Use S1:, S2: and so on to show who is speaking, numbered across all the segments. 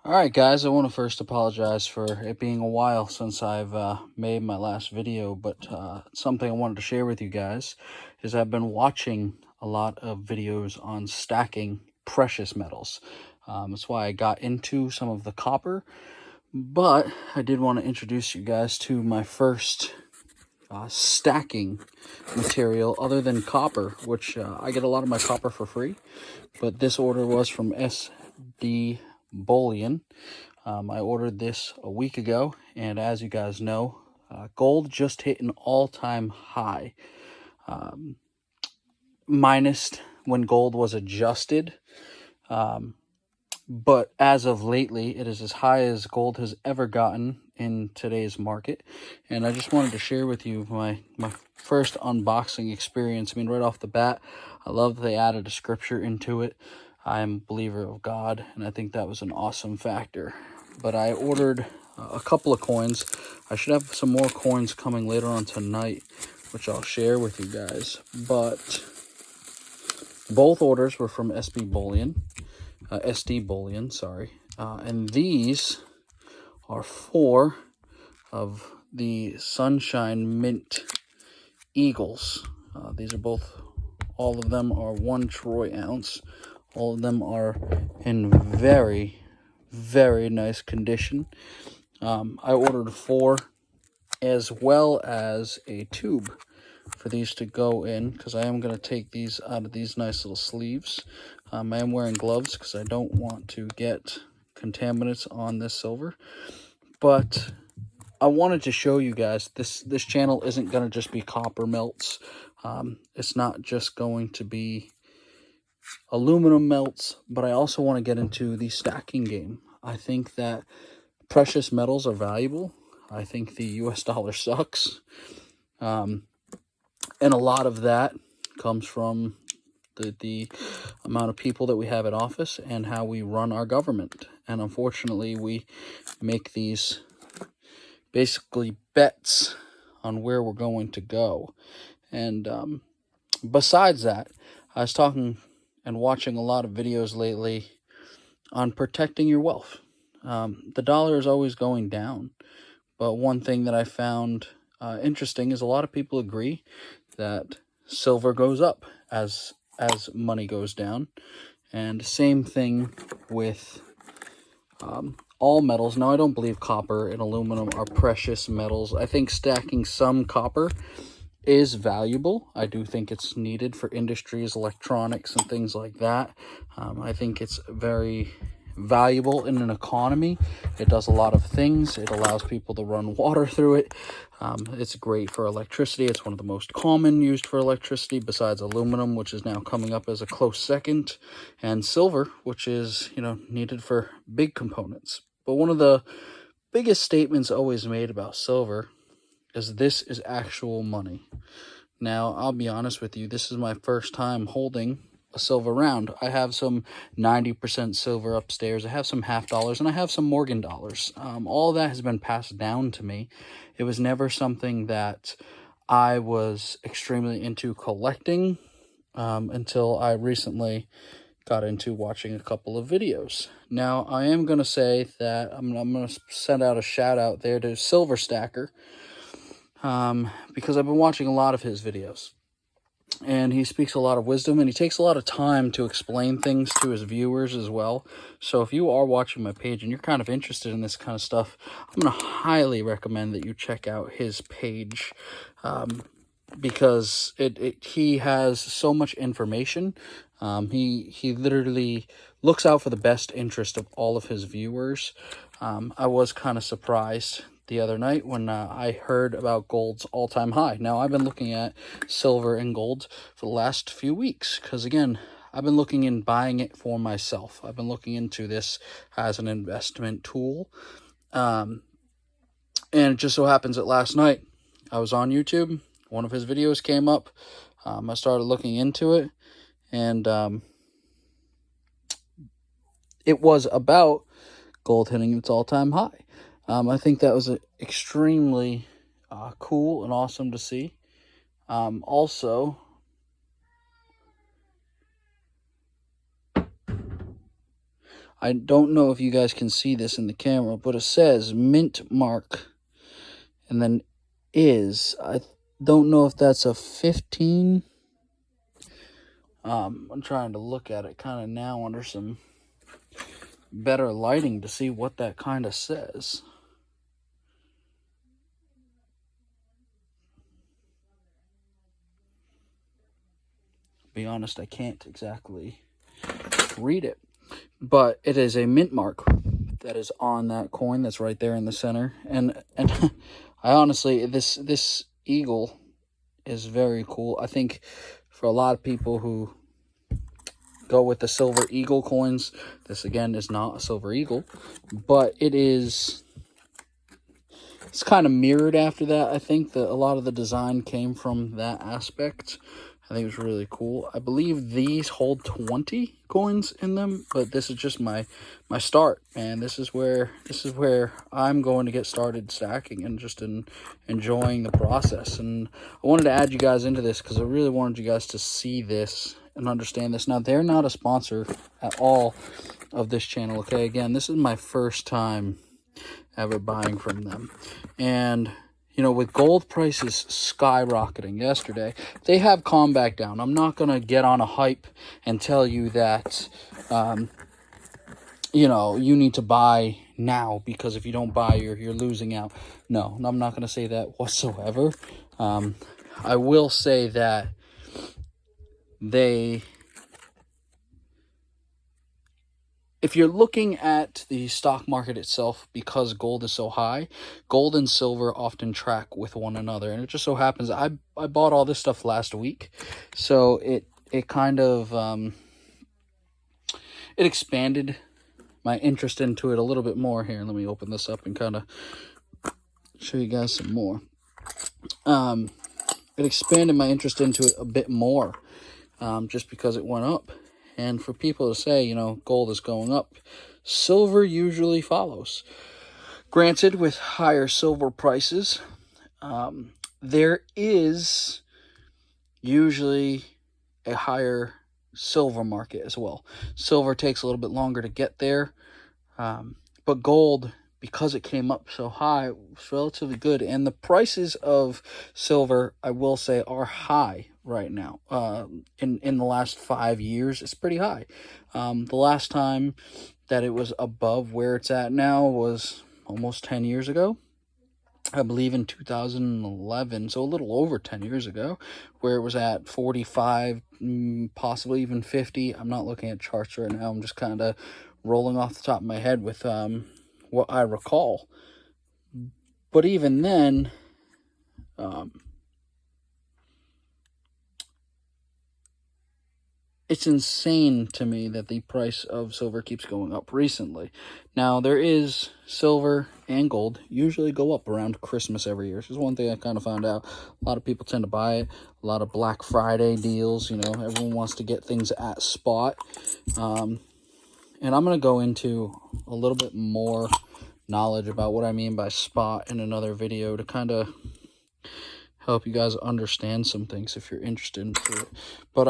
S1: Alright guys, I want to first apologize for it being a while since I've made my last video, but something I wanted to share with you guys is I've been watching a lot of videos on stacking precious metals. That's why I got into some of the copper, but I did want to introduce you guys to my first stacking material other than copper, which I get a lot of my copper for free, but this order was from SD Bullion. I ordered this a week ago, and as you guys know, gold just hit an all-time high, minus when gold was adjusted. But as of lately, it is as high as gold has ever gotten in today's market. And I just wanted to share with you my first unboxing experience. I mean, right off the bat, I love that they added a scripture into it. I am a believer of God, and I think that was an awesome factor. But I ordered a couple of coins. I should have some more coins coming later on tonight, which I'll share with you guys. But both orders were from SD Bullion, sorry. And these are 4 of the Sunshine Mint Eagles. These are both, all of them are 1 troy ounce. All of them are in very, very nice condition. I ordered 4 as well as a tube for these to go in, because I am going to take these out of these nice little sleeves. I am wearing gloves because I don't want to get contaminants on this silver. But I wanted to show you guys, this channel isn't going to just be copper melts. It's not just going to be aluminum melts, but I also want to get into the stacking game. I think that precious metals are valuable. I think the US dollar sucks. And a lot of that comes from the amount of people that we have at office and how we run our government. And unfortunately, we make these basically bets on where we're going to go. And besides that, I was talking and watching a lot of videos lately on protecting your wealth. The dollar is always going down, but one thing that I found interesting is a lot of people agree that silver goes up as money goes down, and same thing with all metals. Now, I don't believe copper and aluminum are precious metals. I think stacking some copper is valuable. I do think it's needed for industries, electronics, and things like that. I think it's very valuable in an economy. It does a lot of things. It allows people to run water through it. It's great for electricity. It's one of the most common used for electricity, besides aluminum, which is now coming up as a close second, and silver, which is, needed for big components. But one of the biggest statements always made about silver is this is actual money. Now, I'll be honest with you, this is my first time holding a silver round. I have some 90% silver upstairs. I have some half dollars, and I have some Morgan dollars. All that has been passed down to me. It was never something that I was extremely into collecting until I recently got into watching a couple of videos. Now, I am going to say that I'm going to send out a shout out there to Silver Stacker, because I've been watching a lot of his videos, and he speaks a lot of wisdom, and he takes a lot of time to explain things to his viewers as well. So if you are watching my page and you're kind of interested in this kind of stuff, I'm going to highly recommend that you check out his page, because he has so much information. He literally looks out for the best interest of all of his viewers. I was kind of surprised the other night when I heard about gold's all-time high. Now, I've been looking at silver and gold for the last few weeks because, again, I've been looking in buying it for myself. I've been looking into this as an investment tool. And it just so happens that last night I was on YouTube. One of his videos came up. I started looking into it, and it was about gold hitting its all-time high. I think that was extremely cool and awesome to see. Also, I don't know if you guys can see this in the camera, but it says mint mark and then I don't know if that's a 15. I'm trying to look at it kind of now under some better lighting to see what that kind of says. Be honest, I can't exactly read it, but it is a mint mark that is on that coin that's right there in the center. And I honestly, this eagle is very cool. I think for a lot of people who go with the silver eagle coins, this again is not a silver eagle, but it's kind of mirrored after that. I think that a lot of the design came from that aspect. I think it was really cool. I believe these hold 20 coins in them, but this is just my start, man. This is where I'm going to get started stacking and just enjoying the process. And I wanted to add you guys into this because I really wanted you guys to see this and understand this. Now, they're not a sponsor at all of this channel, okay? Again, this is my first time ever buying from them. And you know, with gold prices skyrocketing yesterday, they have calmed back down. I'm not going to get on a hype and tell you that, you know, you need to buy now because if you don't buy, you're losing out. No, I'm not going to say that whatsoever. I will say that if you're looking at the stock market itself, because gold is so high, gold and silver often track with one another. And it just so happens I bought all this stuff last week. So it kind of, it expanded my interest into it a little bit more. Here, let me open this up and kind of show you guys some more. It expanded my interest into it a bit more, just because it went up. And for people to say, you know, gold is going up, silver usually follows. Granted, with higher silver prices, there is usually a higher silver market as well. Silver takes a little bit longer to get there, but gold, because it came up so high, was relatively good. And the prices of silver, I will say, are high right now. In the last 5 years, it's pretty high. The last time that it was above where it's at now was almost 10 years ago. I believe in 2011, so a little over 10 years ago, where it was at 45, possibly even 50. I'm not looking at charts right now. I'm just kind of rolling off the top of my head with what I recall. But even then, it's insane to me that the price of silver keeps going up recently. Now, there is silver and gold usually go up around Christmas every year. This is one thing I kind of found out. A lot of people tend to buy it. A lot of Black Friday deals. You know, everyone wants to get things at spot. And I'm going to go into a little bit more knowledge about what I mean by spot in another video to kind of help you guys understand some things if you're interested in it. But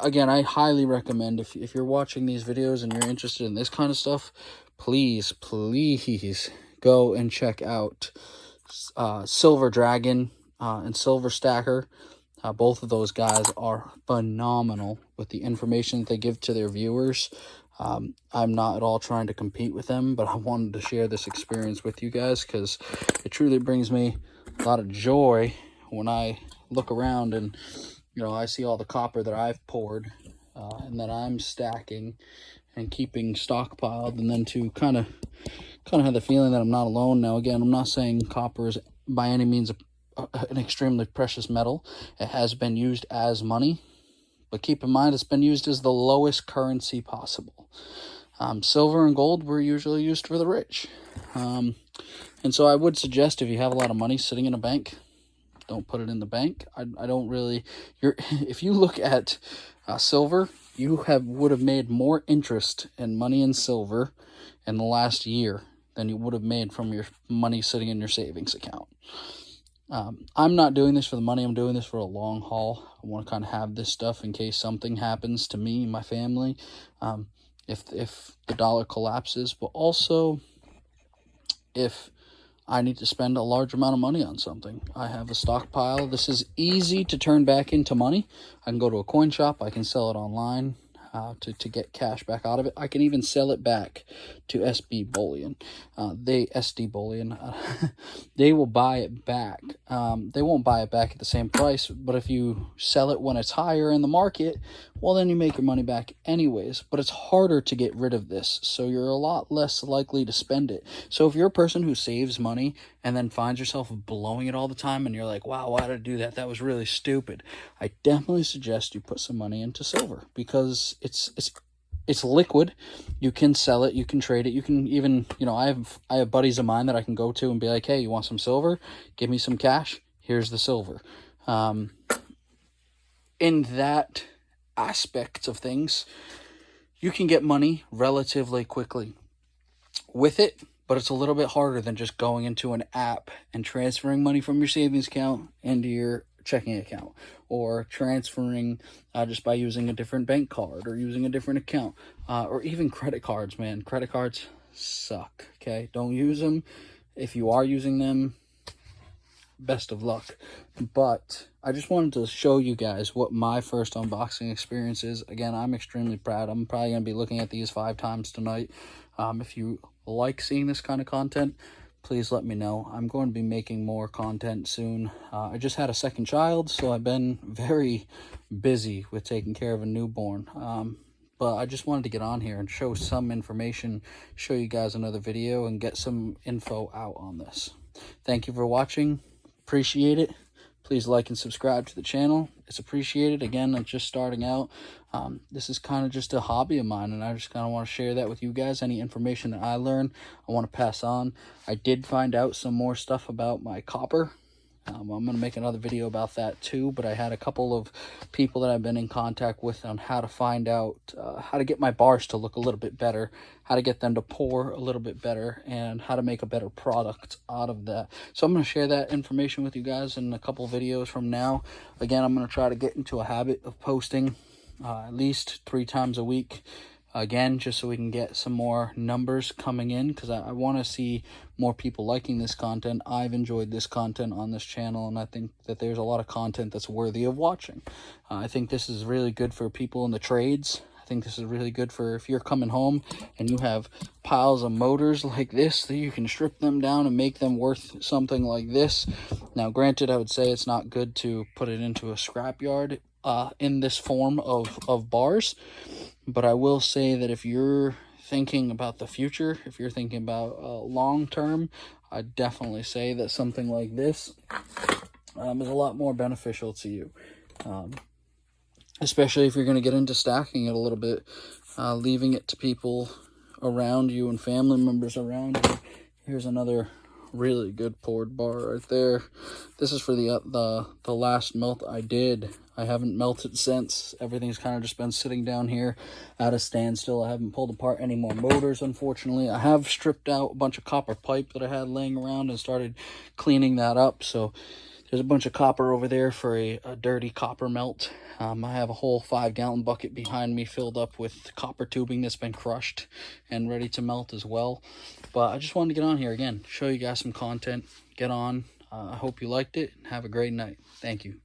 S1: again, I highly recommend if you're watching these videos and you're interested in this kind of stuff, please go and check out Silver Dragon and Silver Stacker. Both of those guys are phenomenal with the information that they give to their viewers. I'm not at all trying to compete with them, but I wanted to share this experience with you guys because it truly brings me a lot of joy when I look around and, you know, I see all the copper that I've poured and that I'm stacking and keeping stockpiled, and then to kind of have the feeling that I'm not alone. Now, again, I'm not saying copper is by any means an extremely precious metal. It has been used as money, but keep in mind it's been used as the lowest currency possible. Silver and gold were usually used for the rich. And so I would suggest if you have a lot of money sitting in a bank, don't put it in the bank. I don't really... if you look at silver, you would have made more interest in money in silver in the last year than you would have made from your money sitting in your savings account. I'm not doing this for the money. I'm doing this for a long haul. I want to kind of have this stuff in case something happens to me and my family. if the dollar collapses, but also if I need to spend a large amount of money on something. I have a stockpile. This is easy to turn back into money. I can go to a coin shop. I can sell it online to get cash back out of it. I can even sell it back to SD Bullion. They will buy it back. They won't buy it back at the same price, but if you sell it when it's higher in the market, well, then you make your money back anyways. But it's harder to get rid of this, so you're a lot less likely to spend it. So if you're a person who saves money and then finds yourself blowing it all the time, and you're like, wow, why did I do that? That was really stupid. I definitely suggest you put some money into silver, because it's liquid. You can sell it, you can trade it, you can even, I have buddies of mine that I can go to and be like, hey, you want some silver? Give me some cash. Here's the silver. In that aspect of things, you can get money relatively quickly with it, but it's a little bit harder than just going into an app and transferring money from your savings account into your checking account, or transferring just by using a different bank card or using a different account, or even credit cards. Man, credit cards suck. Okay, don't use them. If you are using them, best of luck. But I just wanted to show you guys what my first unboxing experience is. Again, I'm extremely proud. I'm probably going to be looking at these 5 times tonight. If you like seeing this kind of content, please let me know. I'm going to be making more content soon. I just had a second child, so I've been very busy with taking care of a newborn. But I just wanted to get on here and show some information, show you guys another video, and get some info out on this. Thank you for watching. Appreciate it. Please like and subscribe to the channel. It's appreciated. Again, I'm just starting out. This is kind of just a hobby of mine, and I just kind of want to share that with you guys. Any information that I learn, I want to pass on. I did find out some more stuff about my copper. I'm going to make another video about that too, but I had a couple of people that I've been in contact with on how to find out how to get my bars to look a little bit better, how to get them to pour a little bit better, and how to make a better product out of that. So I'm going to share that information with you guys in a couple videos from now. Again, I'm going to try to get into a habit of posting at least 3 times a week. Again, just so we can get some more numbers coming in, because I want to see more people liking this content. I've enjoyed this content on this channel, and I think that there's a lot of content that's worthy of watching. I think this is really good for people in the trades. I think this is really good for if you're coming home and you have piles of motors like this, that you can strip them down and make them worth something like this. Now, granted, I would say it's not good to put it into a scrapyard in this form of bars. But I will say that if you're thinking about the future, if you're thinking about long term, I definitely say that something like this is a lot more beneficial to you. Especially if you're going to get into stacking it a little bit, leaving it to people around you and family members around you. Here's another really good poured bar right there. This is for the last melt I did. I haven't melted since. Everything's kind of just been sitting down here at a standstill. I haven't pulled apart any more motors, unfortunately. I have stripped out a bunch of copper pipe that I had laying around and started cleaning that up. So there's a bunch of copper over there for a dirty copper melt. I have a whole 5-gallon bucket behind me filled up with copper tubing that's been crushed and ready to melt as well. But I just wanted to get on here again, show you guys some content. Get on. I hope you liked it. Have a great night. Thank you.